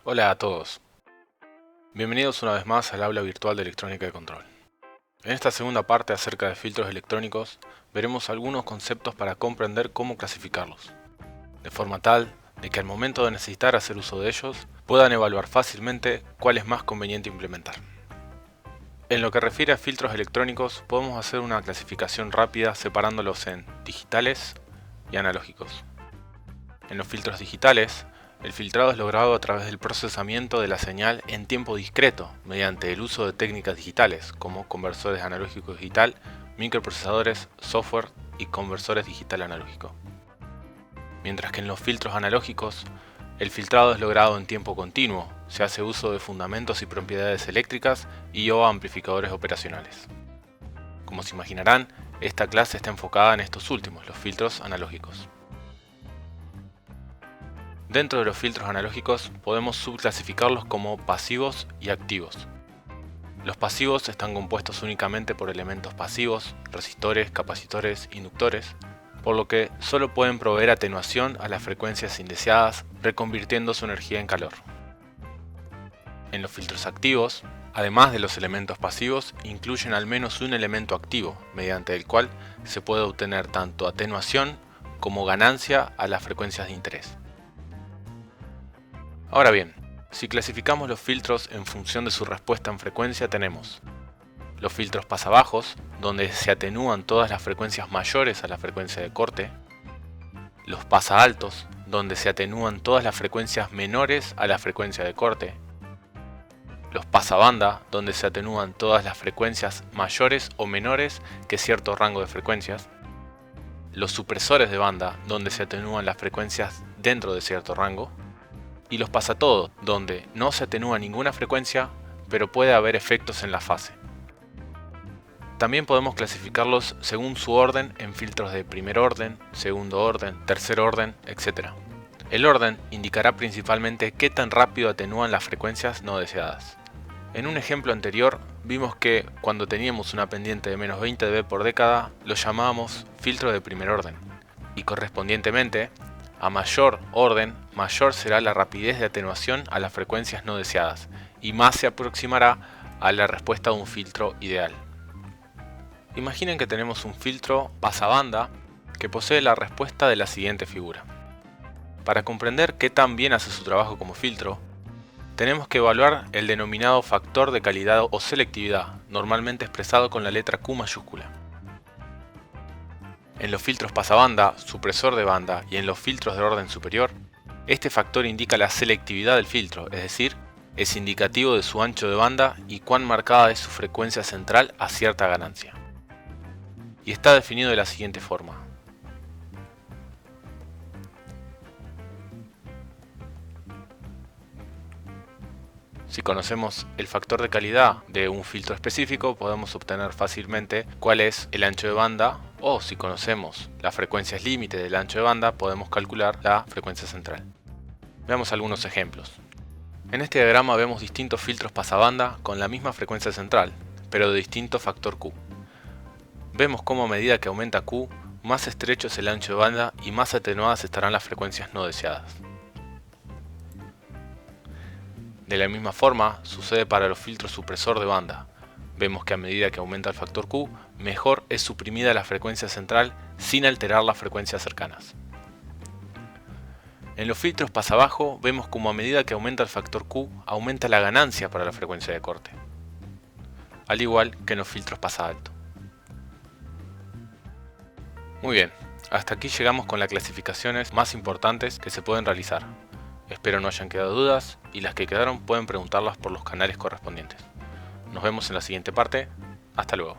Hola a todos. Bienvenidos una vez más al aula virtual de electrónica de control. En esta segunda parte acerca de filtros electrónicos, veremos algunos conceptos para comprender cómo clasificarlos, de forma tal de que al momento de necesitar hacer uso de ellos, puedan evaluar fácilmente cuál es más conveniente implementar. En lo que refiere a filtros electrónicos, podemos hacer una clasificación rápida separándolos en digitales y analógicos. En los filtros digitales, el filtrado es logrado a través del procesamiento de la señal en tiempo discreto mediante el uso de técnicas digitales como conversores analógico digital, microprocesadores, software y conversores digital analógico. Mientras que en los filtros analógicos, el filtrado es logrado en tiempo continuo, se hace uso de fundamentos y propiedades eléctricas y/o amplificadores operacionales. Como se imaginarán, esta clase está enfocada en estos últimos, los filtros analógicos. Dentro de los filtros analógicos podemos subclasificarlos como pasivos y activos. Los pasivos están compuestos únicamente por elementos pasivos, resistores, capacitores, inductores, por lo que solo pueden proveer atenuación a las frecuencias indeseadas, reconvirtiendo su energía en calor. En los filtros activos, además de los elementos pasivos, incluyen al menos un elemento activo, mediante el cual se puede obtener tanto atenuación como ganancia a las frecuencias de interés. Ahora bien, si clasificamos los filtros en función de su respuesta en frecuencia, tenemos los filtros pasabajos, donde se atenúan todas las frecuencias mayores a la frecuencia de corte, los pasaaltos, donde se atenúan todas las frecuencias menores a la frecuencia de corte, los pasabanda, donde se atenúan todas las frecuencias mayores o menores que cierto rango de frecuencias, los supresores de banda, donde se atenúan las frecuencias dentro de cierto rango, y los pasatodos, donde no se atenúa ninguna frecuencia, pero puede haber efectos en la fase. También podemos clasificarlos según su orden en filtros de primer orden, segundo orden, tercer orden, etc. El orden indicará principalmente qué tan rápido atenúan las frecuencias no deseadas. En un ejemplo anterior vimos que cuando teníamos una pendiente de menos 20 dB por década, lo llamábamos filtro de primer orden, y correspondientemente, a mayor orden, mayor será la rapidez de atenuación a las frecuencias no deseadas, y más se aproximará a la respuesta de un filtro ideal. Imaginen que tenemos un filtro pasabanda que posee la respuesta de la siguiente figura. Para comprender qué tan bien hace su trabajo como filtro, tenemos que evaluar el denominado factor de calidad o selectividad, normalmente expresado con la letra Q mayúscula. En los filtros pasabanda, supresor de banda y en los filtros de orden superior, este factor indica la selectividad del filtro, es decir, es indicativo de su ancho de banda y cuán marcada es su frecuencia central a cierta ganancia. Y está definido de la siguiente forma. Si conocemos el factor de calidad de un filtro específico, podemos obtener fácilmente cuál es el ancho de banda, o si conocemos las frecuencias límite del ancho de banda, podemos calcular la frecuencia central. Veamos algunos ejemplos. En este diagrama vemos distintos filtros pasabanda con la misma frecuencia central, pero de distinto factor Q. Vemos cómo a medida que aumenta Q, más estrecho es el ancho de banda y más atenuadas estarán las frecuencias no deseadas. De la misma forma, sucede para los filtros supresor de banda. Vemos que a medida que aumenta el factor Q, mejor es suprimida la frecuencia central sin alterar las frecuencias cercanas. En los filtros pasabajo, vemos como a medida que aumenta el factor Q, aumenta la ganancia para la frecuencia de corte, al igual que en los filtros pasaalto. Muy bien, hasta aquí llegamos con las clasificaciones más importantes que se pueden realizar. Espero no hayan quedado dudas y las que quedaron pueden preguntarlas por los canales correspondientes. Nos vemos en la siguiente parte. Hasta luego.